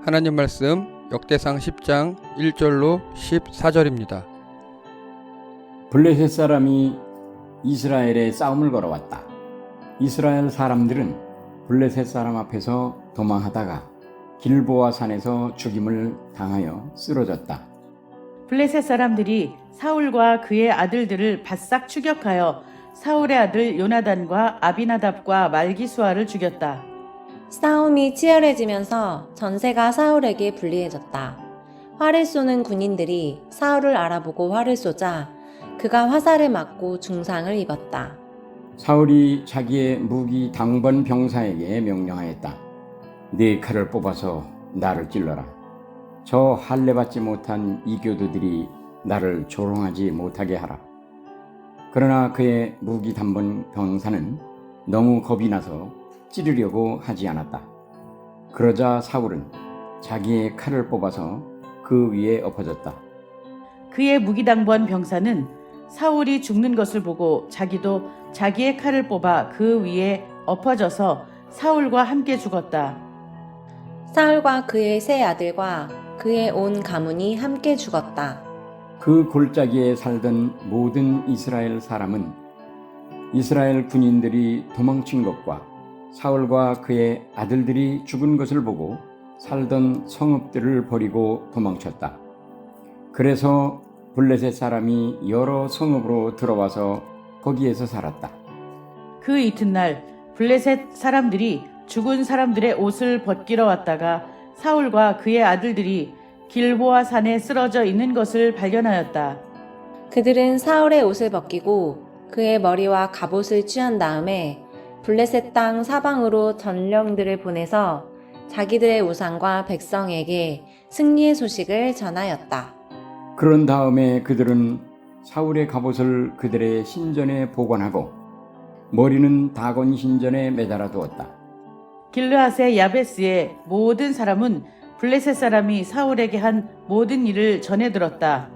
하나님 말씀 역대상 10장 1절로 14절입니다. 블레셋 사람이 이스라엘에 싸움을 걸어왔다. 이스라엘 사람들은 블레셋 사람 앞에서 도망하다가 길보아 산에서 죽임을 당하여 쓰러졌다. 블레셋 사람들이 사울과 그의 아들들을 바싹 추격하여 사울의 아들 요나단과 아비나답과 말기수아를 죽였다. 싸움이 치열해지면서 전세가 사울에게 불리해졌다. 활을 쏘는 군인들이 사울을 알아보고 활을 쏘자 그가 화살에 맞고 중상을 입었다. 사울이 자기의 무기 당번 병사에게 명령하였다. 네 칼을 뽑아서 나를 찔러라. 저 할례받지 못한 이교도들이 나를 조롱하지 못하게 하라. 그러나 그의 무기 당번 병사는 너무 겁이 나서 찌르려고 하지 않았다. 그러자 사울은 자기의 칼을 뽑아서 그 위에 엎어졌다. 그의 무기당번 병사는 사울이 죽는 것을 보고 자기도 자기의 칼을 뽑아 그 위에 엎어져서 사울과 함께 죽었다. 사울과 그의 세 아들과 그의 온 가문이 함께 죽었다. 그 골짜기에 살던 모든 이스라엘 사람은 이스라엘 군인들이 도망친 것과 사울과 그의 아들들이 죽은 것을 보고 살던 성읍들을 버리고 도망쳤다. 그래서 블레셋 사람이 여러 성읍으로 들어와서 거기에서 살았다. 그 이튿날 블레셋 사람들이 죽은 사람들의 옷을 벗기러 왔다가 사울과 그의 아들들이 길보아 산에 쓰러져 있는 것을 발견하였다. 그들은 사울의 옷을 벗기고 그의 머리와 갑옷을 취한 다음에 블레셋 땅 사방으로 전령들을 보내서 자기들의 우상과 백성에게 승리의 소식을 전하였다. 그런 다음에 그들은 사울의 갑옷을 그들의 신전에 보관하고 머리는 다곤 신전에 매달아 두었다. 길르앗의 야베스의 모든 사람은 블레셋 사람이 사울에게 한 모든 일을 전해 들었다.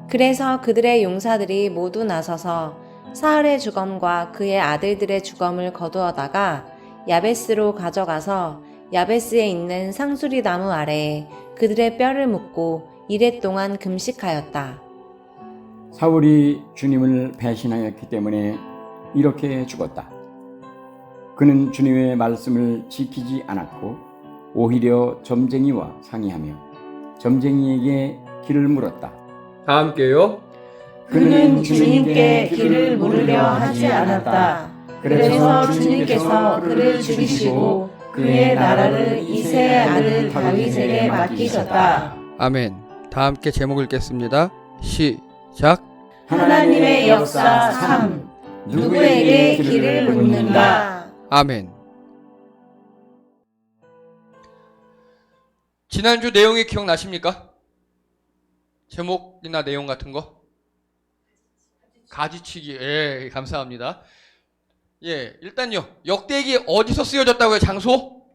그래서 그들의 용사들이 모두 나서서 사울의 주검과 그의 아들들의 주검을 거두어다가 야베스로 가져가서 야베스에 있는 상수리 나무 아래에 그들의 뼈를 묻고 이레 동안 금식하였다. 사울이 주님을 배신하였기 때문에 이렇게 죽었다. 그는 주님의 말씀을 지키지 않았고 오히려 점쟁이와 상의하며 점쟁이에게 길을 물었다. 다 함께요. 그는 주님께 길을 물으려 하지 않았다. 그래서 주님께서 그를 죽이시고 그의 나라를 이새의 아들 다윗에게 맡기셨다. 아멘. 다 함께 제목 읽겠습니다. 시작. 하나님의 역사 3. 누구에게 길을 묻는가? 아멘. 지난주 내용이 기억나십니까? 제목이나 내용 같은 거? 가지치기. 예, 감사합니다. 예, 일단요. 역대기 어디서 쓰여졌다고요? 장소?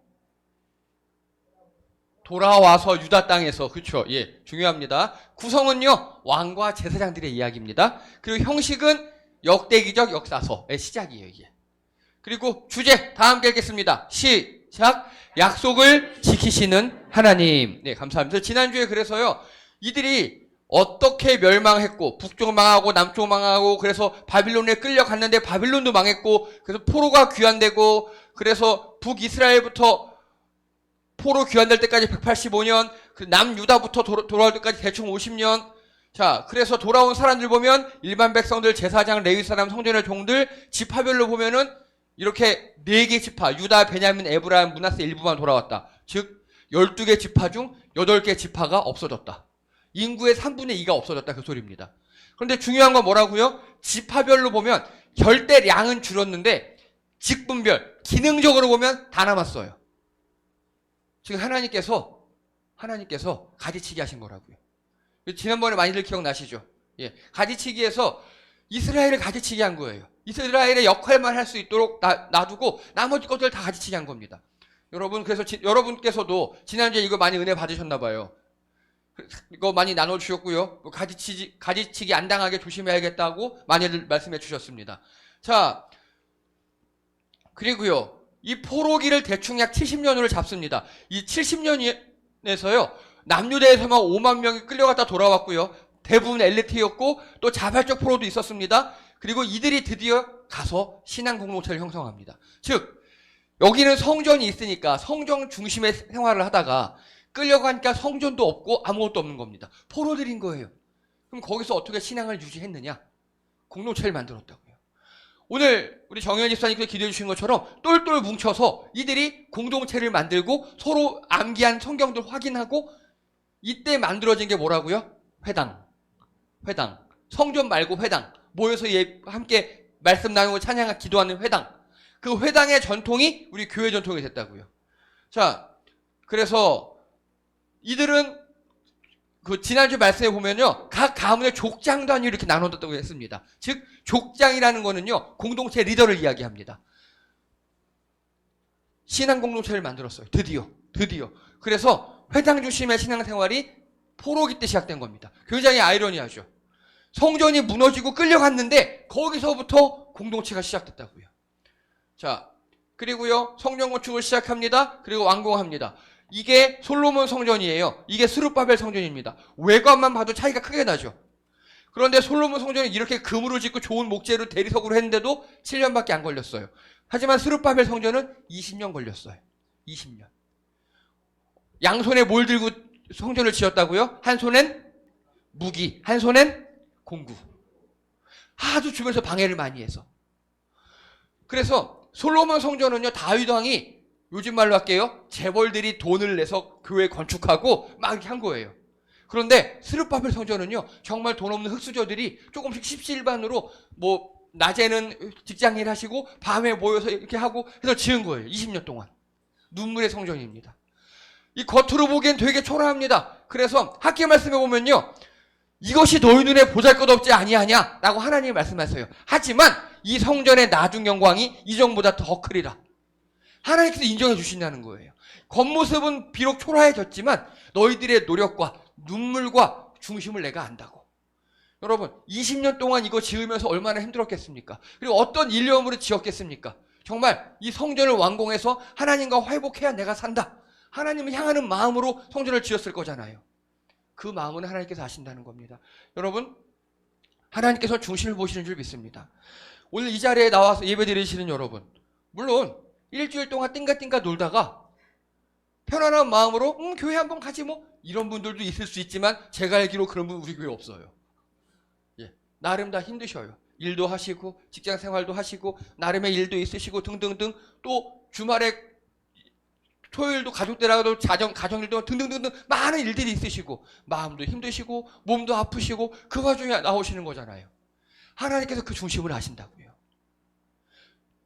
돌아와서 유다 땅에서. 그렇죠. 예, 중요합니다. 구성은요. 왕과 제사장들의 이야기입니다. 그리고 형식은 역대기적 역사서의 시작이에요, 이게. 그리고 주제 다 함께 읽겠습니다. 시작. 약속을 지키시는 하나님. 네, 감사합니다. 지난주에 그래서요. 이들이 어떻게 멸망했고 북쪽 망하고 남쪽 망하고 그래서 바빌론에 끌려갔는데 바빌론도 망했고 그래서 포로가 귀환되고 그래서 북이스라엘부터 포로 귀환될 때까지 185년 그 남유다부터 돌아올 때까지 대충 50년. 자, 그래서 돌아온 사람들 보면 일반 백성들, 제사장, 레위 사람, 성전의 종들 지파별로 보면은 이렇게 4개 지파, 유다, 베냐민, 에브라임, 므낫세 일부만 돌아왔다. 즉 12개 지파 중 8개 지파가 없어졌다. 인구의 3분의 2가 없어졌다, 그 소리입니다. 그런데 중요한 건 뭐라고요? 지파별로 보면 절대량은 줄었는데 직분별, 기능적으로 보면 다 남았어요. 지금 하나님께서 가지치기 하신 거라고요. 지난번에 많이들 기억나시죠? 예, 가지치기에서 이스라엘을 가지치기 한 거예요. 이스라엘의 역할만 할 수 있도록 놔두고 나머지 것들 다 가지치기 한 겁니다. 여러분, 그래서 여러분께서도 지난주에 이거 많이 은혜 받으셨나 봐요. 이거 많이 나눠주셨고요. 가지치기 안 당하게 조심해야겠다고 많이들 말씀해 주셨습니다. 자, 그리고요. 이 포로기를 대충 약 70년으로 잡습니다. 이 70년에서요, 남유대에서만 5만 명이 끌려갔다 돌아왔고요. 대부분 엘리트였고 또 자발적 포로도 있었습니다. 그리고 이들이 드디어 가서 신앙 공동체를 형성합니다. 즉 여기는 성전이 있으니까 성전 중심의 생활을 하다가 끌려가니까 성전도 없고 아무것도 없는 겁니다. 포로들인 거예요. 그럼 거기서 어떻게 신앙을 유지했느냐? 공동체를 만들었다고요. 오늘 우리 정현 집사님께서 기도해 주신 것처럼 똘똘 뭉쳐서 이들이 공동체를 만들고 서로 암기한 성경들 확인하고 이때 만들어진 게 뭐라고요? 회당. 성전 말고 회당. 모여서 함께 말씀 나누고 찬양하고 기도하는 회당. 그 회당의 전통이 우리 교회 전통이 됐다고요. 자, 그래서 이들은 그 지난주 말씀에 보면요, 각 가문의 족장 단위로 이렇게 나눠졌다고 했습니다. 즉 족장이라는 거는요, 공동체 리더를 이야기합니다. 신앙 공동체를 만들었어요. 드디어. 그래서 회당 중심의 신앙생활이 포로기 때 시작된 겁니다. 굉장히 아이러니하죠. 성전이 무너지고 끌려갔는데 거기서부터 공동체가 시작됐다고요. 자, 그리고요, 성전 건축을 시작합니다. 그리고 완공합니다. 이게 솔로몬 성전이에요. 이게 스룹바벨 성전입니다. 외관만 봐도 차이가 크게 나죠. 그런데 솔로몬 성전이 이렇게 금으로 짓고 좋은 목재로 대리석으로 했는데도 7년밖에 안 걸렸어요. 하지만 스룹바벨 성전은 20년 걸렸어요. 20년. 양손에 뭘 들고 성전을 지었다고요? 한 손엔 무기, 한 손엔 공구. 아주 주변에서 방해를 많이 해서. 그래서 솔로몬 성전은요, 다윗 왕이 요즘 말로 할게요, 재벌들이 돈을 내서 교회 건축하고 막 이렇게 한 거예요. 그런데 스룹바벨 성전은요, 정말 돈 없는 흙수저들이 조금씩 십시일반으로 뭐 낮에는 직장일 하시고 밤에 모여서 이렇게 하고 해서 지은 거예요. 20년 동안. 눈물의 성전입니다. 이 겉으로 보기엔 되게 초라합니다. 그래서 학기 말씀에 보면요, 이것이 너희 눈에 보잘것없지 아니하냐 라고 하나님이 말씀하세요. 하지만 이 성전의 나중 영광이 이전보다 더 크리라. 하나님께서 인정해 주신다는 거예요. 겉모습은 비록 초라해졌지만 너희들의 노력과 눈물과 중심을 내가 안다고. 여러분, 20년 동안 이거 지으면서 얼마나 힘들었겠습니까? 그리고 어떤 일념으로 지었겠습니까? 정말 이 성전을 완공해서 하나님과 회복해야 내가 산다, 하나님을 향하는 마음으로 성전을 지었을 거잖아요. 그 마음은 하나님께서 아신다는 겁니다. 여러분, 하나님께서 중심을 보시는 줄 믿습니다. 오늘 이 자리에 나와서 예배 드리시는 여러분, 물론 일주일 동안 띵가띵가 놀다가 편안한 마음으로 교회 한번 가지 뭐, 이런 분들도 있을 수 있지만 제가 알기로 그런 분 우리 교회 없어요. 예, 나름 다 힘드셔요. 일도 하시고 직장 생활도 하시고 나름의 일도 있으시고 등등등, 또 주말에 토요일도 가족들하고도 가정일도 등등등등 많은 일들이 있으시고 마음도 힘드시고 몸도 아프시고 그 와중에 나오시는 거잖아요. 하나님께서 그 중심을 아신다고요.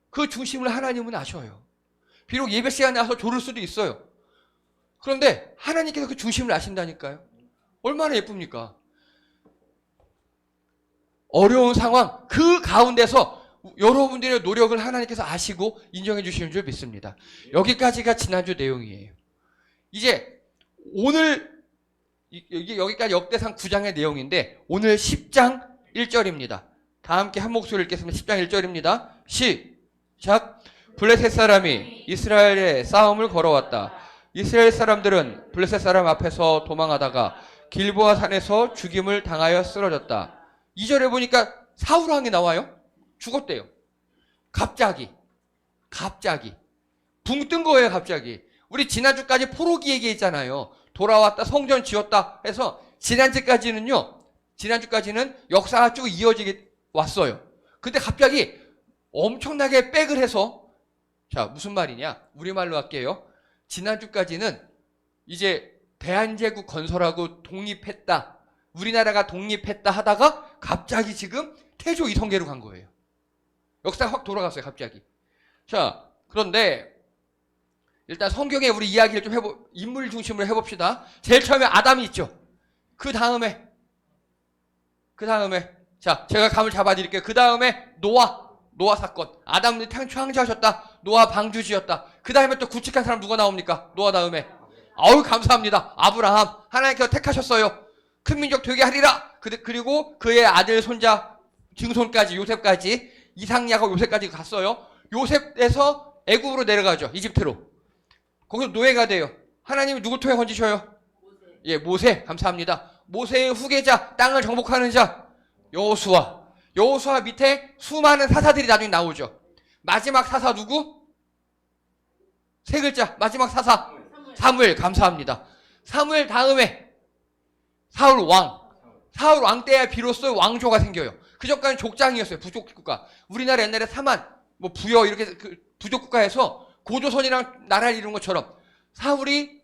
그 중심을 하나님은 아셔요. 비록 예배 시간에 와서 졸을 수도 있어요. 그런데 하나님께서 그 중심을 아신다니까요. 얼마나 예쁩니까? 어려운 상황 그 가운데서 여러분들의 노력을 하나님께서 아시고 인정해 주시는 줄 믿습니다. 여기까지가 지난주 내용이에요. 이제 오늘 여기까지 역대상 9장의 내용인데 오늘 10장 1절입니다. 다 함께 한 목소리를 읽겠습니다. 10장 1절입니다. 시작. 블레셋 사람이 이스라엘에 싸움을 걸어왔다. 이스라엘 사람들은 블레셋 사람 앞에서 도망하다가 길보아 산에서 죽임을 당하여 쓰러졌다. 2절에 보니까 사울 왕이 나와요. 죽었대요. 갑자기 붕 뜬 거예요. 갑자기. 우리 지난주까지 포로기 얘기했잖아요. 돌아왔다, 성전 지었다 해서 지난주까지는 역사가 쭉 이어지게 왔어요. 근데 갑자기 엄청나게 백을 해서, 자, 무슨 말이냐, 우리말로 할게요. 지난주까지는 이제 대한제국 건설하고 독립했다, 우리나라가 독립했다 하다가 갑자기 지금 태조 이성계로 간 거예요. 역사가 확 돌아갔어요. 갑자기. 자, 그런데 일단 성경에 우리 이야기를 좀 인물 중심으로 해봅시다. 제일 처음에 아담이 있죠. 그 다음에 자, 제가 감을 잡아드릴게요. 그 다음에 노아 사건. 아담이 창조하셨다. 노아 방주 지었다. 그 다음에 또 구축한 사람 누가 나옵니까? 노아 다음에. 아우, 감사합니다. 아브라함. 하나님께서 택하셨어요. 큰 민족 되게 하리라. 그리고 그의 아들, 손자, 증손까지, 요셉까지, 이삭야고 요셉까지 갔어요. 요셉에서 애굽으로 내려가죠. 이집트로. 거기서 노예가 돼요. 하나님이 누구 통해 건지셔요? 예, 모세. 감사합니다. 모세의 후계자, 땅을 정복하는 자, 여호수아. 여호수아 밑에 수많은 사사들이 나중에 나오죠. 마지막 사사 누구? 세 글자. 마지막 사사. 사무엘. 감사합니다. 사무엘 다음에 사울 왕. 사울 왕 때야 비로소 왕조가 생겨요. 그전까지는 족장이었어요. 부족 국가. 우리나라 옛날에 사만, 뭐 부여 이렇게 부족 국가에서 고조선이랑 나라를 이룬 것처럼 사울이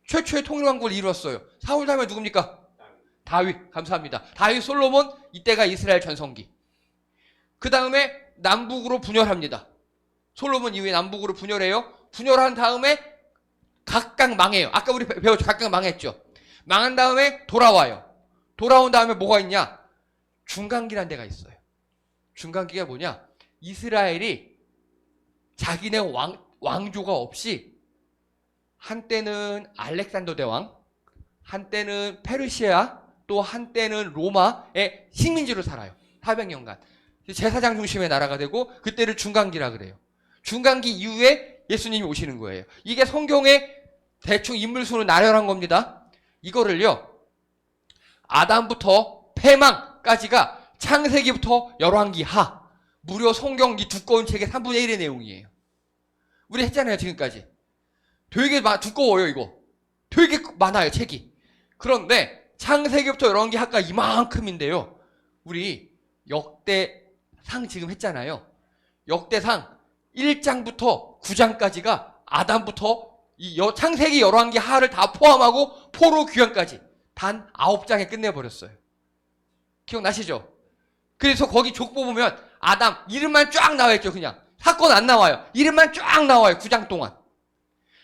최초의 통일왕국을 이루었어요. 사울 다음에 누굽니까? 다윗. 감사합니다. 다윗, 솔로몬, 이때가 이스라엘 전성기. 그 다음에 남북으로 분열합니다. 솔로몬 이후에 남북으로 분열해요. 분열한 다음에 각각 망해요. 아까 우리 배웠죠. 각각 망했죠. 망한 다음에 돌아와요. 돌아온 다음에 뭐가 있냐? 중간기란 데가 있어요. 중간기가 뭐냐? 이스라엘이 자기네 왕조가 없이 한때는 알렉산더 대왕, 한때는 페르시아, 또 한때는 로마의 식민지로 살아요. 400년간. 제사장 중심의 나라가 되고 그때를 중간기라 그래요. 중간기 이후에 예수님이 오시는 거예요. 이게 성경의 대충 인물순으로 나열한 겁니다. 이거를요. 아담부터 패망까지가 창세기부터 열왕기 하 무려 성경 이 두꺼운 책의 3분의 1의 내용이에요. 우리 했잖아요. 지금까지. 되게 두꺼워요. 이거. 되게 많아요. 책이. 그런데 창세기부터 열왕기 하가 이만큼인데요. 우리 역대상 지금 했잖아요. 역대상 1장부터 9장까지가 아담부터 이 창세기 열왕기 하를 다 포함하고 포로 귀환까지 단 9장에 끝내버렸어요. 기억나시죠? 그래서 거기 족보 보면 아담 이름만 쫙 나와있죠. 그냥 사건 안 나와요. 이름만 쫙 나와요. 9장 동안.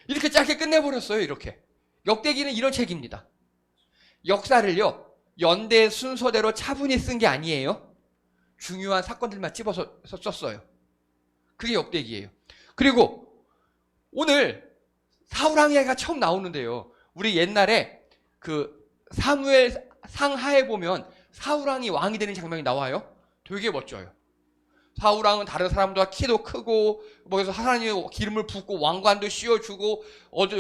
이렇게 짧게 끝내버렸어요. 이렇게. 역대기는 이런 책입니다. 역사를요. 연대 순서대로 차분히 쓴 게 아니에요. 중요한 사건들만 집어서 썼어요. 그게 역대기예요. 그리고 오늘 사울왕이가 처음 나오는데요. 우리 옛날에 그 사무엘 상하에 보면 사울왕이 왕이 되는 장면이 나와요. 되게 멋져요. 사울왕은 다른 사람보다 키도 크고 뭐 해서 하나님이 기름을 붓고 왕관도 씌워주고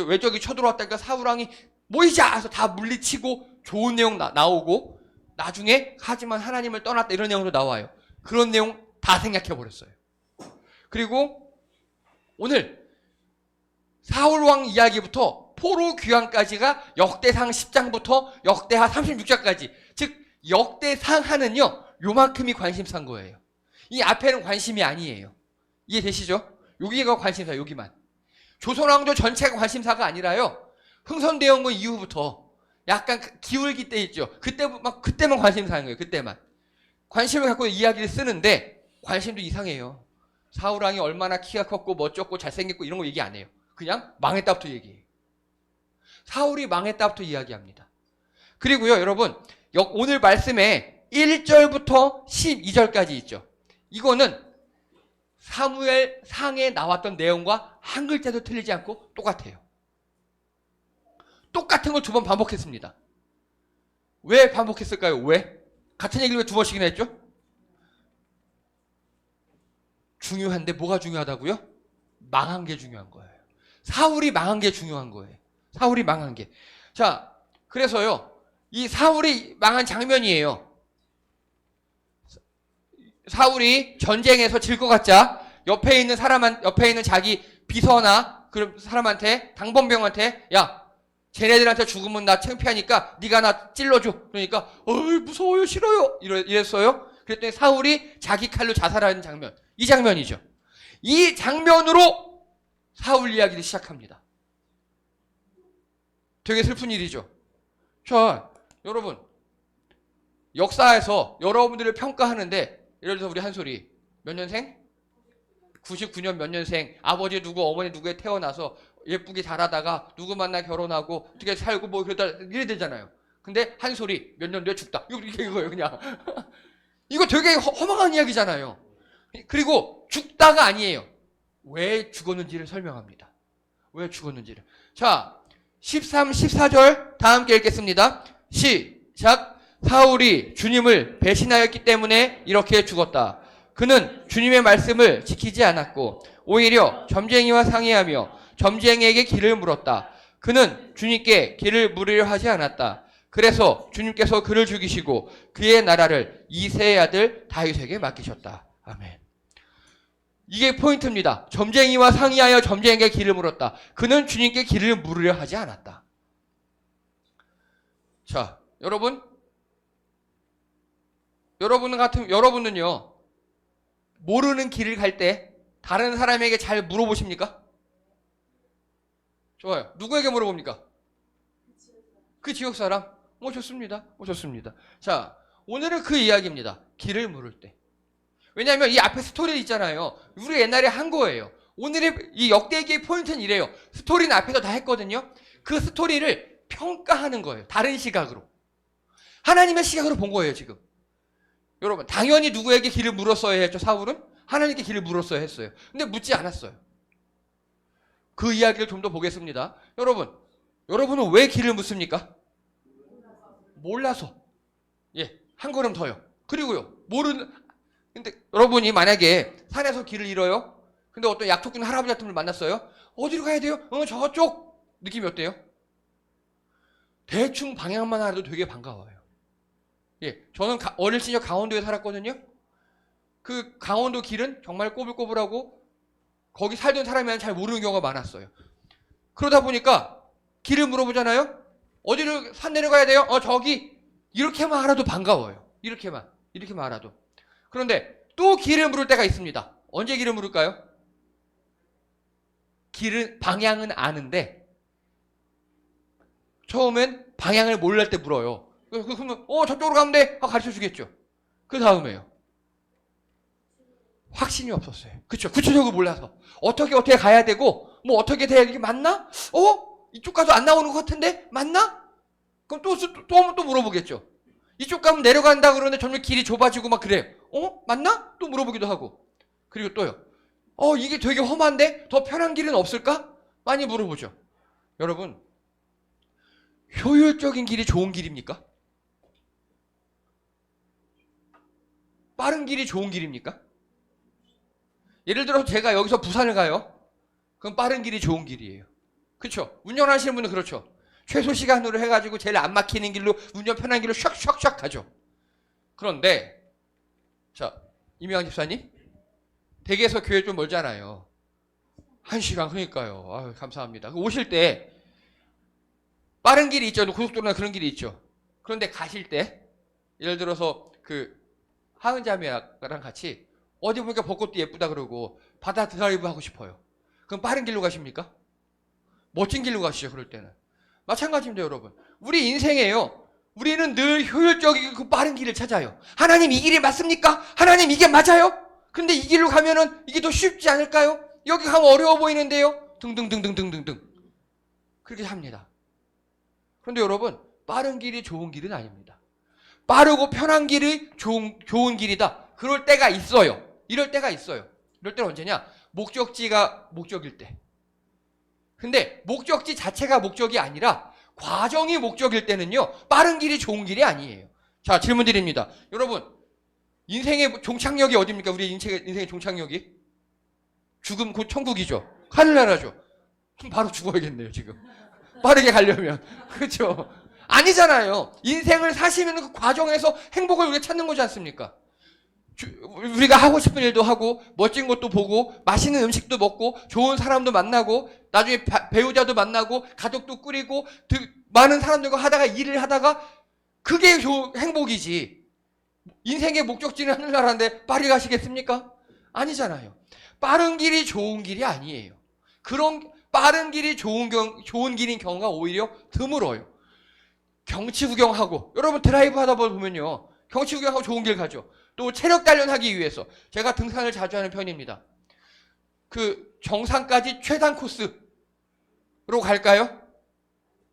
외적이 쳐들어왔다니까 사울왕이 모이자 해서 다 물리치고 좋은 내용 나오고 나중에 하지만 하나님을 떠났다 이런 내용도 나와요. 그런 내용 다 생략해버렸어요. 그리고 오늘 사울왕 이야기부터 포로 귀환까지가 역대상 10장부터 역대하 36장까지 즉 역대상하는요 요만큼이 관심사인 거예요. 이 앞에는 관심이 아니에요. 이해되시죠? 여기가 관심사 여기만. 조선왕조 전체가 관심사가 아니라요. 흥선대원군 이후부터 약간 기울기 때 있죠. 그때만 관심사인 거예요. 그때만. 관심을 갖고 이야기를 쓰는데 관심도 이상해요. 사울왕이 얼마나 키가 컸고 멋졌고 잘생겼고 이런 거 얘기 안 해요. 그냥 망했다부터 얘기해요. 사울이 망했다부터 이야기합니다. 그리고요 여러분 오늘 말씀에 1절부터 12절까지 있죠. 이거는 사무엘 상에 나왔던 내용과 한 글자도 틀리지 않고 똑같아요. 똑같은 걸 2번 반복했습니다. 왜 반복했을까요? 왜? 같은 얘기를 왜 2번씩이나 했죠? 중요한데 뭐가 중요하다고요? 망한 게 중요한 거예요. 사울이 망한 게 중요한 거예요. 사울이 망한 게. 자, 그래서요. 이 사울이 망한 장면이에요. 사울이 전쟁에서 질 것 같자 옆에 있는 자기 비서나 그런 사람한테 당번병한테 야 쟤네들한테 죽으면 나 창피하니까 네가 나 찔러줘. 그러니까 어이 무서워요 싫어요 이랬어요. 그랬더니 사울이 자기 칼로 자살하는 장면. 이 장면이죠. 이 장면으로 사울 이야기를 시작합니다. 되게 슬픈 일이죠. 자 여러분 역사에서 여러분들을 평가하는데 예를 들어서 우리 한솔이 몇 년생? 99년 몇 년생 아버지 누구 어머니 누구에 태어나서 예쁘게 자라다가 누구 만나 결혼하고 어떻게 살고 뭐 그러다 이래 되잖아요. 근데 한솔이 몇 년도에 죽다. 이거예요 그냥. 이거 되게 허망한 이야기잖아요. 그리고 죽다가 아니에요. 왜 죽었는지를 설명합니다. 왜 죽었는지를. 자 13, 14절 다 함께 읽겠습니다. 시작. 사울이 주님을 배신하였기 때문에 이렇게 죽었다. 그는 주님의 말씀을 지키지 않았고 오히려 점쟁이와 상의하며 점쟁이에게 길을 물었다. 그는 주님께 길을 물으려 하지 않았다. 그래서 주님께서 그를 죽이시고 그의 나라를 이새의 아들 다윗에게 맡기셨다. 아멘. 이게 포인트입니다. 점쟁이와 상의하여 점쟁이에게 길을 물었다. 그는 주님께 길을 물으려 하지 않았다. 자, 여러분은요, 모르는 길을 갈 때 다른 사람에게 잘 물어보십니까? 좋아요. 누구에게 물어봅니까? 그 지역 사람? 좋습니다. 좋습니다. 자, 오늘은 그 이야기입니다. 길을 물을 때. 왜냐하면 이 앞에 스토리 있잖아요. 우리 옛날에 한 거예요. 오늘의 이 역대기의 포인트는 이래요. 스토리는 앞에서 다 했거든요. 그 스토리를 평가하는 거예요. 다른 시각으로. 하나님의 시각으로 본 거예요, 지금. 여러분, 당연히 누구에게 길을 물었어야 했죠, 사울은? 하나님께 길을 물었어야 했어요. 근데 묻지 않았어요. 그 이야기를 좀 더 보겠습니다. 여러분은 왜 길을 묻습니까? 몰라서. 예, 한 걸음 더요. 그리고요, 근데 여러분이 만약에 산에서 길을 잃어요? 근데 어떤 약초꾼 할아버지 같은 분을 만났어요? 어디로 가야 돼요? 저쪽! 느낌이 어때요? 대충 방향만 알아도 되게 반가워요. 예, 저는 어릴 시절 강원도에 살았거든요. 그 강원도 길은 정말 꼬불꼬불하고 거기 살던 사람이 잘 모르는 경우가 많았어요. 그러다 보니까 길을 물어보잖아요. 어디로 산 내려가야 돼요? 저기. 이렇게만 알아도 반가워요. 이렇게만 알아도. 그런데 또 길을 물을 때가 있습니다. 언제 길을 물을까요? 방향은 아는데 처음엔 방향을 몰랄 때 물어요. 그러면 저쪽으로 가면 돼 하고 가르쳐 주겠죠. 그 다음에요. 확신이 없었어요. 그쵸? 구체적으로 몰라서 어떻게 가야 되고 어떻게 돼야 이게 맞나? 이쪽 가도 안 나오는 것 같은데 맞나? 그럼 또 물어보겠죠. 이쪽 가면 내려간다 그러는데 점점 길이 좁아지고 막 그래요. 맞나? 또 물어보기도 하고. 그리고 또요. 이게 되게 험한데 더 편한 길은 없을까? 많이 물어보죠. 여러분, 효율적인 길이 좋은 길입니까? 빠른 길이 좋은 길입니까? 예를 들어서 제가 여기서 부산을 가요. 그럼 빠른 길이 좋은 길이에요. 그렇죠? 운전하시는 분은 그렇죠. 최소 시간으로 해가지고 제일 안 막히는 길로 운전 편한 길로 샥샥샥 가죠. 그런데 자, 이명환 집사님 댁에서 교회 좀 멀잖아요. 1시간. 그러니까요. 아유, 감사합니다. 오실 때 빠른 길이 있죠. 고속도로나 그런 길이 있죠. 그런데 가실 때 예를 들어서 그 하은자매랑 같이 어디 보니까 벚꽃도 예쁘다 그러고 바다 드라이브 하고 싶어요. 그럼 빠른 길로 가십니까? 멋진 길로 가시죠. 그럴 때는. 마찬가지입니다, 여러분. 우리 인생에요. 우리는 늘 효율적이고 그 빠른 길을 찾아요. 하나님 이 길이 맞습니까? 하나님 이게 맞아요? 근데 이 길로 가면은 이게 더 쉽지 않을까요? 여기 가면 어려워 보이는데요? 등등등등등등등. 그렇게 합니다. 그런데 여러분, 빠른 길이 좋은 길은 아닙니다. 빠르고 편한 길이 좋은 길이다. 그럴 때가 있어요. 이럴 때가 있어요. 이럴 때는 언제냐? 목적지가 목적일 때. 근데 목적지 자체가 목적이 아니라 과정이 목적일 때는요, 빠른 길이 좋은 길이 아니에요. 자, 질문 드립니다. 여러분, 인생의 종착역이 어디입니까? 우리 인생의 종착역이? 죽음 곧 천국이죠. 하늘나라죠. 그럼 바로 죽어야겠네요, 지금. 빠르게 가려면. 그렇죠? 아니잖아요. 인생을 사시는 그 과정에서 행복을 우리가 찾는 거지 않습니까? 우리가 하고 싶은 일도 하고 멋진 것도 보고 맛있는 음식도 먹고 좋은 사람도 만나고 나중에 배우자도 만나고 가족도 꾸리고 많은 사람들과 하다가 일을 하다가 그게 행복이지. 인생의 목적지는 하늘나라인데 빨리 가시겠습니까? 아니잖아요. 빠른 길이 좋은 길이 아니에요. 그런 빠른 길이 좋은 길인 경우가 오히려 드물어요. 경치 구경하고 여러분 드라이브 하다 보면요. 경치 구경하고 좋은 길 가죠. 또 체력 단련하기 위해서 제가 등산을 자주 하는 편입니다. 그 정상까지 최단 코스로 갈까요?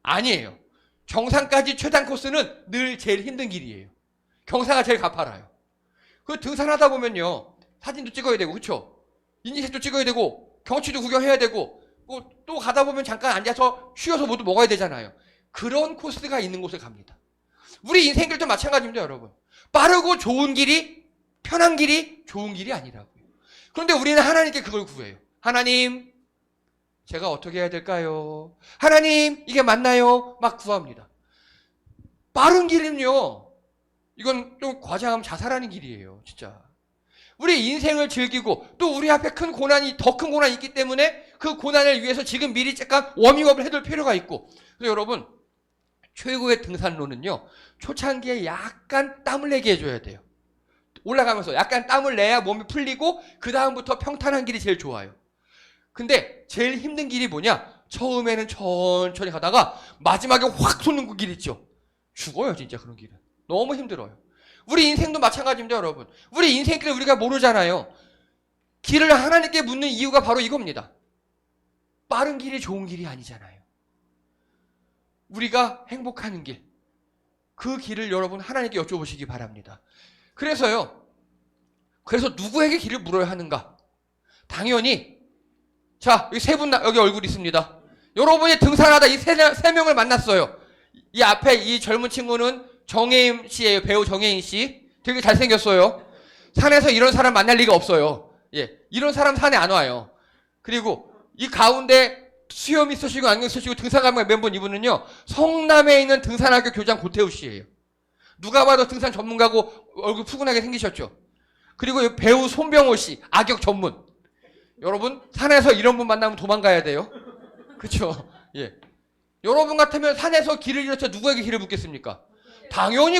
아니에요. 정상까지 최단 코스는 늘 제일 힘든 길이에요. 경사가 제일 가파라요. 그 등산하다 보면요. 사진도 찍어야 되고 그렇죠? 인증샷도 찍어야 되고 경치도 구경해야 되고 또 가다 보면 잠깐 앉아서 쉬어서 뭐도 먹어야 되잖아요. 그런 코스가 있는 곳을 갑니다. 우리 인생길도 마찬가지입니다, 여러분. 빠르고 좋은 길이 편한 길이 좋은 길이 아니라고요. 그런데 우리는 하나님께 그걸 구해요. 하나님, 제가 어떻게 해야 될까요? 하나님, 이게 맞나요? 막 구합니다. 빠른 길은요, 이건 좀 과장하면 자살하는 길이에요, 진짜. 우리 인생을 즐기고 또 우리 앞에 더 큰 고난이 있기 때문에 그 고난을 위해서 지금 미리 잠깐 워밍업을 해둘 필요가 있고. 그래서 여러분, 최고의 등산로는요, 초창기에 약간 땀을 내게 해줘야 돼요. 올라가면서 약간 땀을 내야 몸이 풀리고 그 다음부터 평탄한 길이 제일 좋아요. 근데 제일 힘든 길이 뭐냐? 처음에는 천천히 가다가 마지막에 확 솟는 그 길 있죠. 죽어요, 진짜 그런 길은. 너무 힘들어요. 우리 인생도 마찬가지입니다, 여러분. 우리 인생길을 우리가 모르잖아요. 길을 하나님께 묻는 이유가 바로 이겁니다. 빠른 길이 좋은 길이 아니잖아요. 우리가 행복하는 길, 그 길을 여러분 하나님께 여쭤보시기 바랍니다. 그래서 누구에게 길을 물어야 하는가? 당연히, 자, 여기 세 분, 여기 얼굴 있습니다. 여러분이 등산하다 이 세 명을 만났어요. 이 앞에 이 젊은 친구는 정혜인 씨예요. 배우 정혜인 씨. 되게 잘생겼어요. 산에서 이런 사람 만날 리가 없어요. 예, 이런 사람 산에 안 와요. 그리고 이 가운데 수염이 쓰시고 안경 쓰시고 등산가면 멤버 이분은요, 성남에 있는 등산학교 교장 고태우 씨예요. 누가 봐도 등산 전문가고 얼굴 푸근하게 생기셨죠. 그리고 이 배우 손병호 씨, 악역 전문. 여러분, 산에서 이런 분 만나면 도망가야 돼요. 그렇죠? 예. 여러분 같으면 산에서 길을 잃어서 누구에게 길을 묻겠습니까? 당연히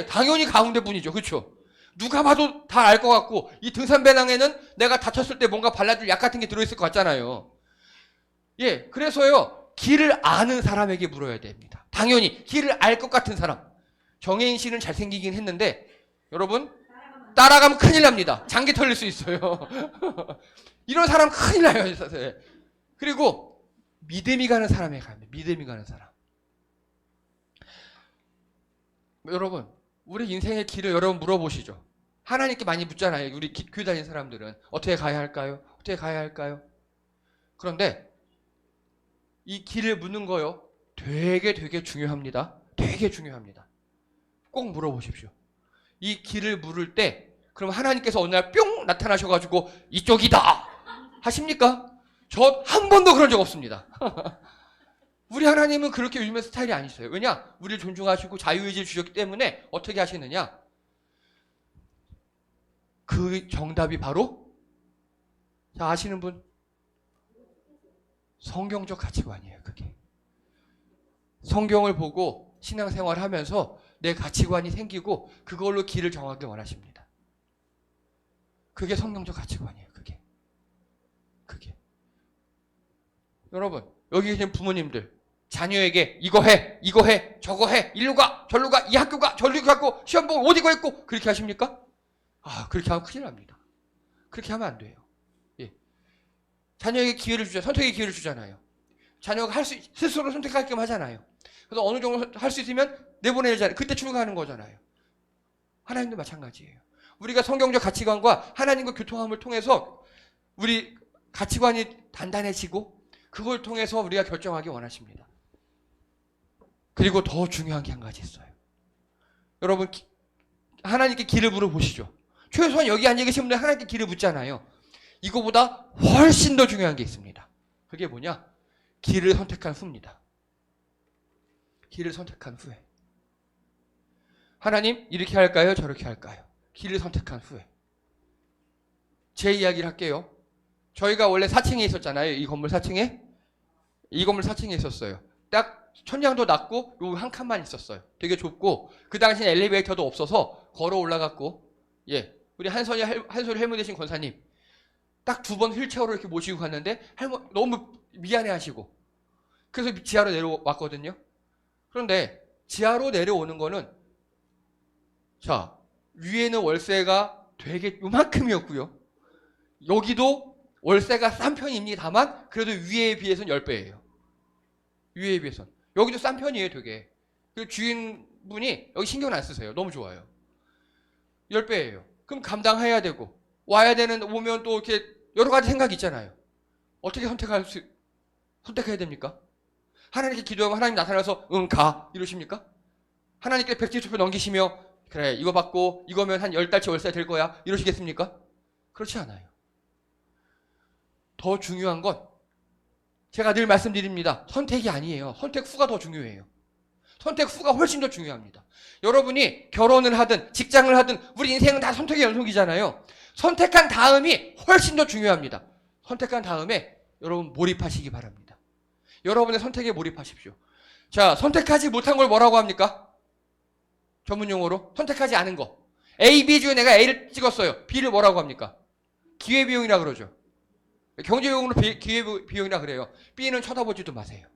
당연히 가운데 분이죠. 그렇죠? 누가 봐도 다 알 것 같고, 이 등산 배낭에는 내가 다쳤을 때 뭔가 발라줄 약 같은 게 들어있을 것 같잖아요. 예, 그래서요, 길을 아는 사람에게 물어야 됩니다. 당연히 길을 알 것 같은 사람. 정혜인 씨는 잘생기긴 했는데, 여러분, 따라가면 큰일 납니다. 장기 털릴 수 있어요. 이런 사람 큰일 나요. 그리고 믿음이 가는 사람에게 가면 믿음이 가는 사람. 여러분, 우리 인생의 길을 여러분 물어보시죠. 하나님께 많이 묻잖아요. 우리 교회 다니는 사람들은 어떻게 가야 할까요? 어떻게 가야 할까요? 그런데 이 길을 묻는 거요, 되게 중요합니다. 되게 중요합니다. 꼭 물어보십시오. 이 길을 물을 때 그럼 하나님께서 어느 날 뿅 나타나셔가지고 이쪽이다 하십니까? 저 한 번도 그런 적 없습니다. 우리 하나님은 그렇게 요즘에 스타일이 아니세요. 왜냐? 우리를 존중하시고 자유의지를 주셨기 때문에 어떻게 하시느냐? 그 정답이 바로, 자, 아시는 분? 성경적 가치관이에요. 그게 성경을 보고 신앙생활을 하면서 내 가치관이 생기고 그걸로 길을 정하길 원하십니다. 그게 성경적 가치관이에요. 그게 여러분, 여기 계신 부모님들, 자녀에게 이거 해, 저거 해, 일로 가, 절로 가, 이 학교 가, 저리 가고, 시험 보고 어디 가 있고, 그렇게 하십니까? 그렇게 하면 큰일 납니다. 그렇게 하면 안 돼요. 예. 자녀에게 기회를 선택의 기회를 주잖아요. 자녀가 스스로 선택하게끔 하잖아요. 그래서 어느 정도 할 수 있으면 내보내잖아요. 그때 출가하는 거잖아요. 하나님도 마찬가지예요. 우리가 성경적 가치관과 하나님과 교통함을 통해서 우리 가치관이 단단해지고 그걸 통해서 우리가 결정하기 원하십니다. 그리고 더 중요한 게 한 가지 있어요. 여러분, 하나님께 길을 물어보시죠. 최소한 여기 앉아 계신 분들 하나님께 길을 묻잖아요. 이거보다 훨씬 더 중요한 게 있습니다. 그게 뭐냐? 길을 선택한 후입니다. 길을 선택한 후에. 하나님, 이렇게 할까요? 저렇게 할까요? 길을 선택한 후에. 제 이야기를 할게요. 저희가 원래 4층에 있었잖아요. 이 건물 4층에. 이 건물 4층에 있었어요. 딱 천장도 낮고 요 한 칸만 있었어요. 되게 좁고 그 당시에 엘리베이터도 없어서 걸어 올라갔고, 예, 우리 한소리 할머니 되신 권사님 딱 2번 휠체어로 이렇게 모시고 갔는데 너무 미안해하시고 그래서 지하로 내려왔거든요. 그런데 지하로 내려오는 거는, 자, 위에는 월세가 되게 요만큼이었고요. 여기도 월세가 싼 편입니다만 그래도 위에 비해서는 10배예요. 위에 비해서는. 여기도 싼 편이에요, 되게. 그 주인분이 여기 신경 안 쓰세요. 너무 좋아요. 10배예요. 그럼 감당해야 되고 오면 또 이렇게 여러 가지 생각이 있잖아요. 어떻게 선택해야 됩니까? 하나님께 기도하면 하나님 나타나서 가 이러십니까? 하나님께 백지투표 넘기시며 그래 이거 받고 이거면 한 10달치 월세 될 거야 이러시겠습니까? 그렇지 않아요. 더 중요한 건 제가 늘 말씀드립니다. 선택이 아니에요. 선택 후가 더 중요해요. 선택 후가 훨씬 더 중요합니다. 여러분이 결혼을 하든 직장을 하든 우리 인생은 다 선택의 연속이잖아요. 선택한 다음이 훨씬 더 중요합니다. 선택한 다음에 여러분 몰입하시기 바랍니다. 여러분의 선택에 몰입하십시오. 자, 선택하지 못한 걸 뭐라고 합니까? 전문용어로 선택하지 않은 거. A, B 중에 내가 A를 찍었어요. B를 뭐라고 합니까? 기회비용이라 그러죠. 경제용어로 기회비용이라 그래요. B는 쳐다보지도 마세요.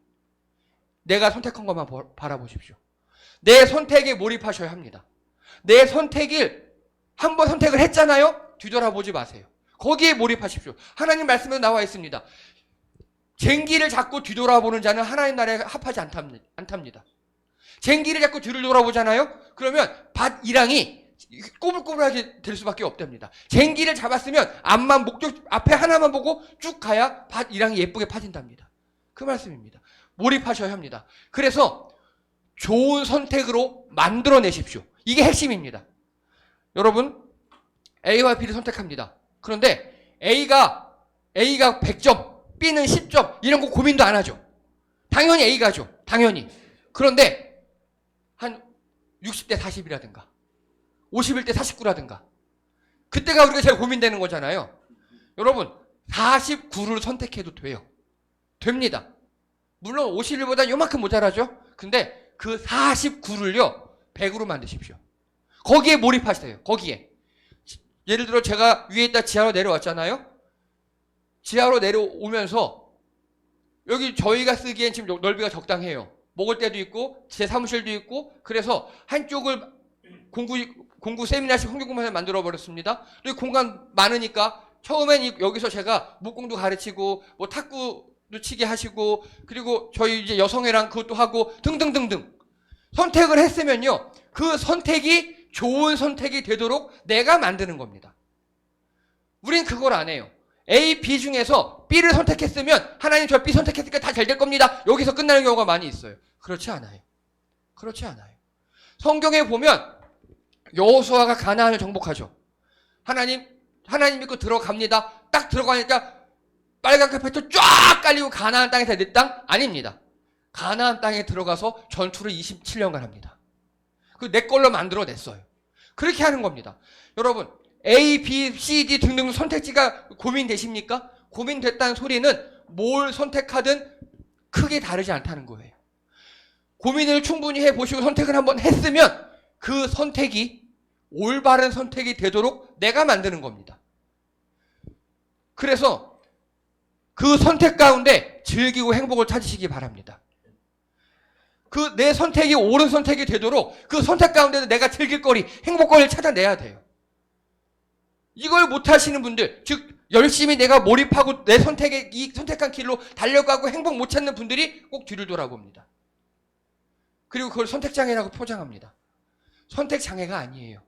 내가 선택한 것만 바라보십시오. 내 선택에 몰입하셔야 합니다. 내 선택을 한번 선택을 했잖아요. 뒤돌아보지 마세요. 거기에 몰입하십시오. 하나님 말씀에 나와 있습니다. 쟁기를 잡고 뒤돌아보는 자는 하나님 나라에 합하지 않답니다. 쟁기를 잡고 뒤를 돌아보잖아요. 그러면 밭 이랑이 꼬불꼬불하게 될 수밖에 없답니다. 쟁기를 잡았으면 앞만 목적 앞에 하나만 보고 쭉 가야 밭 이랑이 예쁘게 파진답니다. 그 말씀입니다. 몰입하셔야 합니다. 그래서 좋은 선택으로 만들어내십시오. 이게 핵심입니다. 여러분 A와 B를 선택합니다. 그런데 A가 100점, B는 10점 이런 거 고민도 안 하죠. 당연히 A가죠. 당연히. 그런데 한 60대 40이라든가 51대 49라든가 그때가 우리가 제일 고민되는 거잖아요. 여러분 49를 선택해도 돼요. 됩니다. 물론 51보다 요만큼 모자라죠. 근데 그 49를요 100으로 만드십시오. 거기에 몰입하세요. 거기에. 예를 들어 제가 위에 있다 지하로 내려왔잖아요. 지하로 내려오면서 여기 저희가 쓰기엔 지금 넓이가 적당해요. 먹을 때도 있고 제 사무실도 있고 그래서 한쪽을 공구 세미나식 환경공간을 만들어 버렸습니다. 여기 공간 많으니까 처음엔 여기서 제가 목공도 가르치고 뭐 탁구도 치게 하시고 그리고 저희 이제 여성회랑 그것도 하고 등등등등 선택을 했으면요 그 선택이 좋은 선택이 되도록 내가 만드는 겁니다. 우린 그걸 안 해요. A, B 중에서 B를 선택했으면 하나님 저 B 선택했으니까 다 잘 될 겁니다. 여기서 끝나는 경우가 많이 있어요. 그렇지 않아요. 그렇지 않아요. 성경에 보면 여호수아가 가나안을 정복하죠. 하나님 믿고 들어갑니다. 딱 들어가니까 빨간 카페트 쫙 깔리고 가나안 땅에서 내 땅? 아닙니다. 가나안 땅에 들어가서 전투를 27년간 합니다. 그 내 걸로 만들어냈어요. 그렇게 하는 겁니다. 여러분 A, B, C, D 등등 선택지가 고민되십니까? 고민됐다는 소리는 뭘 선택하든 크게 다르지 않다는 거예요. 고민을 충분히 해보시고 선택을 한번 했으면 그 선택이 올바른 선택이 되도록 내가 만드는 겁니다. 그래서 그 선택 가운데 즐기고 행복을 찾으시기 바랍니다. 그 내 선택이 옳은 선택이 되도록 그 선택 가운데도 내가 즐길 거리, 행복거리를 찾아내야 돼요. 이걸 못하시는 분들, 즉 열심히 내가 몰입하고 내 선택에 이 선택한 길로 달려가고 행복 못 찾는 분들이 꼭 뒤를 돌아봅니다. 그리고 그걸 선택장애라고 포장합니다. 선택장애가 아니에요.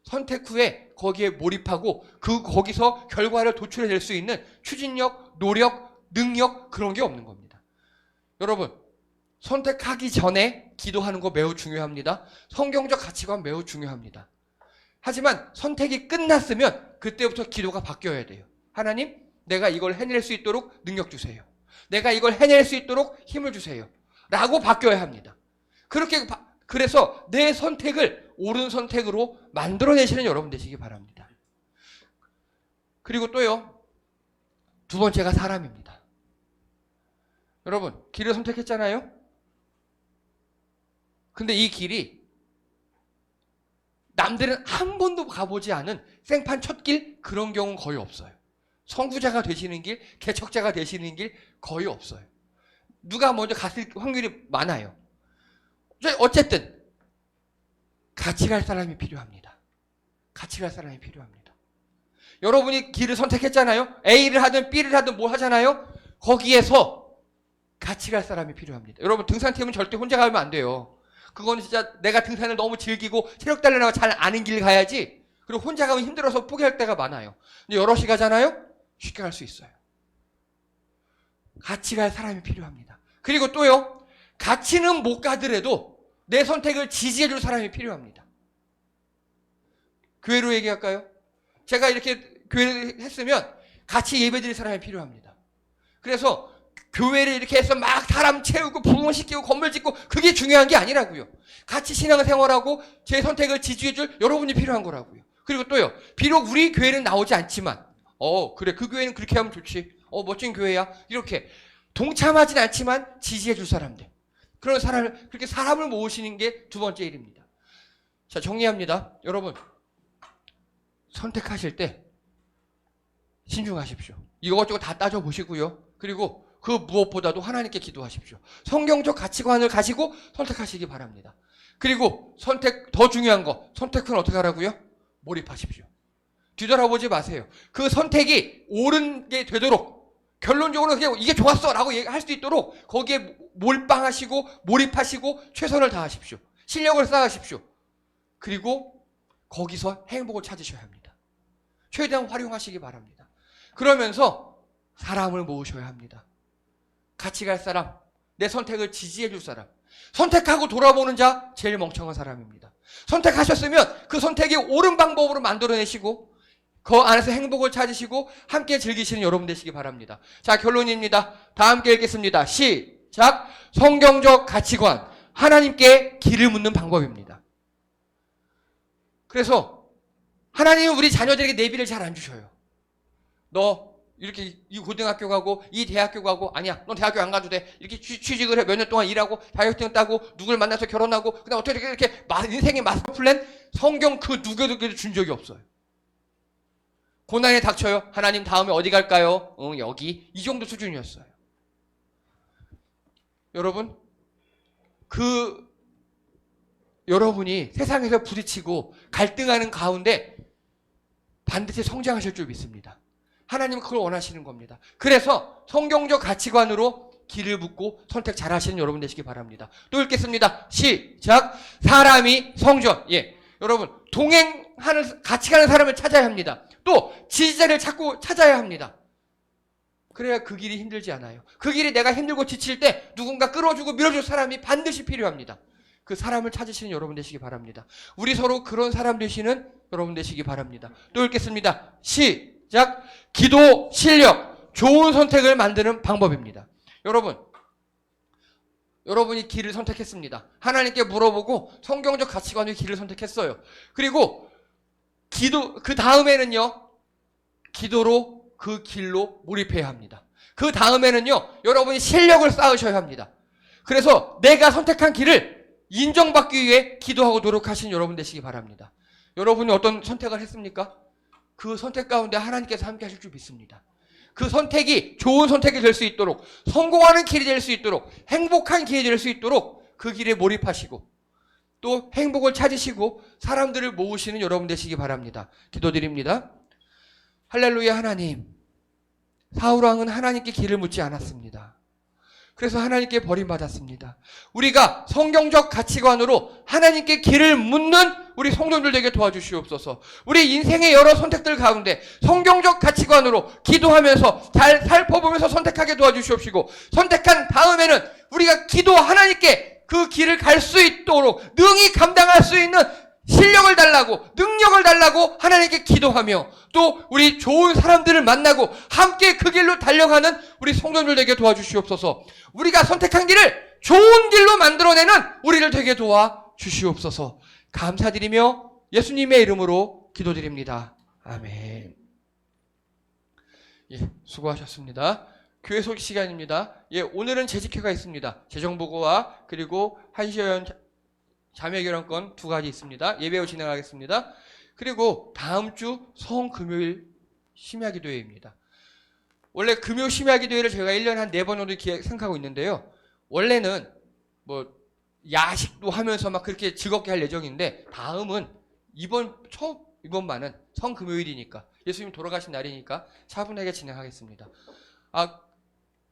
선택 후에 거기에 몰입하고 거기서 결과를 도출해낼 수 있는 추진력, 노력, 능력 그런 게 없는 겁니다. 여러분 선택하기 전에 기도하는 거 매우 중요합니다. 성경적 가치관 매우 중요합니다. 하지만 선택이 끝났으면 그때부터 기도가 바뀌어야 돼요. 하나님, 내가 이걸 해낼 수 있도록 능력 주세요. 내가 이걸 해낼 수 있도록 힘을 주세요. 라고 바뀌어야 합니다. 그래서 내 선택을 옳은 선택으로 만들어내시는 여러분 되시기 바랍니다. 그리고 또요, 두 번째가 사람입니다. 여러분, 길을 선택했잖아요? 근데 이 길이 남들은 한 번도 가보지 않은 생판 첫 길 그런 경우는 거의 없어요. 선구자가 되시는 길, 개척자가 되시는 길 거의 없어요. 누가 먼저 갔을 확률이 많아요. 어쨌든 같이 갈 사람이 필요합니다. 같이 갈 사람이 필요합니다. 여러분이 길을 선택했잖아요. A를 하든 B를 하든 뭐 하잖아요. 거기에서 같이 갈 사람이 필요합니다. 여러분 등산팀은 절대 혼자 가면 안 돼요. 그거는 진짜 내가 등산을 너무 즐기고 체력 단련하고 잘 아는 길 가야지. 그리고 혼자 가면 힘들어서 포기할 때가 많아요. 근데 여럿이 가잖아요. 쉽게 갈 수 있어요. 같이 갈 사람이 필요합니다. 그리고 또요. 같이는 못 가더라도 내 선택을 지지해 줄 사람이 필요합니다. 교회로 얘기할까요? 제가 이렇게 교회를 했으면 같이 예배드릴 사람이 필요합니다. 그래서 교회를 이렇게 해서 막 사람 채우고 부흥시키고 건물 짓고 그게 중요한 게 아니라고요. 같이 신앙생활하고 제 선택을 지지해줄 여러분이 필요한 거라고요. 그리고 또요, 비록 우리 교회는 나오지 않지만 그래 그 교회는 그렇게 하면 좋지, 멋진 교회야, 이렇게 동참하진 않지만 지지해줄 사람들, 그런 사람을, 그렇게 사람을 모으시는 게 두 번째 일입니다. 자, 정리합니다. 여러분, 선택하실 때 신중하십시오. 이것저것 다 따져보시고요. 그리고 그 무엇보다도 하나님께 기도하십시오. 성경적 가치관을 가지고 선택하시기 바랍니다. 그리고 더 중요한 거, 선택은 어떻게 하라고요? 몰입하십시오. 뒤돌아보지 마세요. 그 선택이 옳은 게 되도록, 결론적으로 그냥 이게 좋았어 라고 할 수 있도록 거기에 몰빵하시고 몰입하시고 최선을 다하십시오. 실력을 쌓으십시오. 그리고 거기서 행복을 찾으셔야 합니다. 최대한 활용하시기 바랍니다. 그러면서 사람을 모으셔야 합니다. 같이 갈 사람, 내 선택을 지지해 줄 사람. 선택하고 돌아보는 자, 제일 멍청한 사람입니다. 선택하셨으면 그 선택이 옳은 방법으로 만들어내시고 그 안에서 행복을 찾으시고 함께 즐기시는 여러분 되시기 바랍니다. 자, 결론입니다. 다 함께 읽겠습니다. 시작. 성경적 가치관, 하나님께 길을 묻는 방법입니다. 그래서 하나님은 우리 자녀들에게 내비를 잘 안 주셔요. 너 이렇게 이 고등학교 가고 이 대학교 가고, 아니야 넌 대학교 안 가도 돼, 이렇게 취직을 해 몇 년 동안 일하고 자격증 따고 누굴 만나서 결혼하고 그다음 어떻게 이렇게 인생의 마스터 플랜, 성경 그 누구에게도 준 적이 없어요. 고난에 닥쳐요. 하나님 다음에 어디 갈까요? 여기. 이 정도 수준이었어요. 여러분, 여러분이 세상에서 부딪히고 갈등하는 가운데 반드시 성장하실 줄 믿습니다. 하나님은 그걸 원하시는 겁니다. 그래서 성경적 가치관으로 길을 묻고 선택 잘 하시는 여러분 되시기 바랍니다. 또 읽겠습니다. 시작. 사람이 성전. 여러분, 같이 가는 사람을 찾아야 합니다. 또 지지자를 찾아야 합니다. 그래야 그 길이 힘들지 않아요. 그 길이 내가 힘들고 지칠 때 누군가 끌어주고 밀어줄 사람이 반드시 필요합니다. 그 사람을 찾으시는 여러분 되시기 바랍니다. 우리 서로 그런 사람 되시는 여러분 되시기 바랍니다. 또 읽겠습니다. 시작. 기도, 실력, 좋은 선택을 만드는 방법입니다. 여러분이 길을 선택했습니다. 하나님께 물어보고 성경적 가치관의 길을 선택했어요. 그리고 그 다음에는요, 기도로 그 길로 몰입해야 합니다. 그 다음에는요, 여러분이 실력을 쌓으셔야 합니다. 그래서 내가 선택한 길을 인정받기 위해 기도하고 노력하시는 여러분 되시기 바랍니다. 여러분이 어떤 선택을 했습니까? 그 선택 가운데 하나님께서 함께 하실 줄 믿습니다. 그 선택이 좋은 선택이 될 수 있도록, 성공하는 길이 될 수 있도록, 행복한 길이 될 수 있도록 그 길에 몰입하시고 또 행복을 찾으시고 사람들을 모으시는 여러분 되시기 바랍니다. 기도드립니다. 할렐루야. 하나님, 사울왕은 하나님께 길을 묻지 않았습니다. 그래서 하나님께 버림받았습니다. 우리가 성경적 가치관으로 하나님께 길을 묻는 우리 성도들 되게 도와주시옵소서. 우리 인생의 여러 선택들 가운데 성경적 가치관으로 기도하면서 잘 살펴보면서 선택하게 도와주시옵시고, 선택한 다음에는 우리가 하나님께 그 길을 갈 수 있도록 능히 감당할 수 있는 실력을 달라고, 능력을 달라고 하나님께 기도하며, 또 우리 좋은 사람들을 만나고 함께 그 길로 달려가는 우리 성도들 되게 도와주시옵소서. 우리가 선택한 길을 좋은 길로 만들어내는 우리를 되게 도와주시옵소서. 감사드리며 예수님의 이름으로 기도드립니다. 아멘. 수고하셨습니다. 교회 소개 시간입니다. 오늘은 재직회가 있습니다. 재정보고와 그리고 한시연 자매결혼권 2가지 있습니다. 예배 후 진행하겠습니다. 그리고 다음 주 성금요일 심야기도회입니다. 원래 금요 심야기도회를 제가 1년에 한 4번 정도 생각하고 있는데요. 원래는 야식도 하면서 막 그렇게 즐겁게 할 예정인데, 다음은 이번만은 성금요일이니까, 예수님 돌아가신 날이니까 차분하게 진행하겠습니다.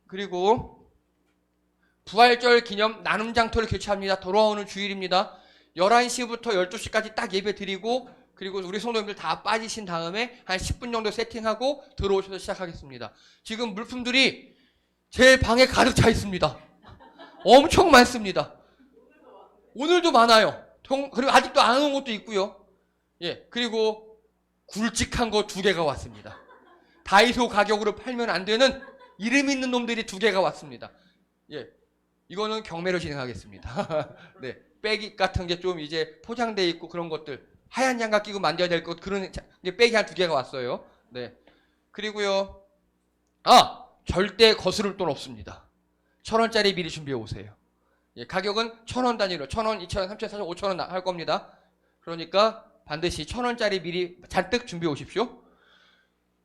그리고 부활절 기념 나눔 장터를 개최합니다. 돌아오는 주일입니다. 11시부터 12시까지 딱 예배 드리고, 그리고 우리 성도님들 다 빠지신 다음에 한 10분 정도 세팅하고 들어오셔서 시작하겠습니다. 지금 물품들이 제 방에 가득 차 있습니다. 엄청 많습니다. 오늘도 많아요. 그리고 아직도 안 온 것도 있고요. 그리고 굵직한 거 2개가 왔습니다. 다이소 가격으로 팔면 안 되는 이름 있는 놈들이 2개가 왔습니다. 예. 이거는 경매로 진행하겠습니다. 네. 백이 같은 게 좀 이제 포장돼 있고 그런 것들 하얀 장갑 끼고 만져야 될 것 그런 백이 한 2개가 왔어요. 네. 그리고요. 절대 거스를 돈 없습니다. 1,000원짜리 미리 준비해 오세요. 예, 가격은 1,000원 단위로 1,000원, 2,000원, 3,000원, 4,000원, 5,000원 할 겁니다. 그러니까 반드시 1,000원짜리 미리 잔뜩 준비해 오십시오.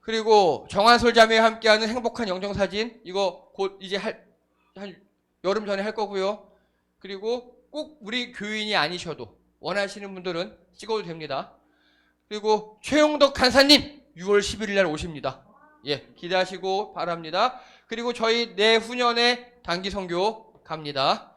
그리고 정한솔 자매와 함께하는 행복한 영정사진 이거 곧 이제 한 여름 전에 할 거고요. 그리고 꼭 우리 교인이 아니셔도 원하시는 분들은 찍어도 됩니다. 그리고 최용덕 간사님 6월 11일 날 오십니다. 예, 기대하시고 바랍니다. 그리고 저희 내후년에 단기 선교 갑니다.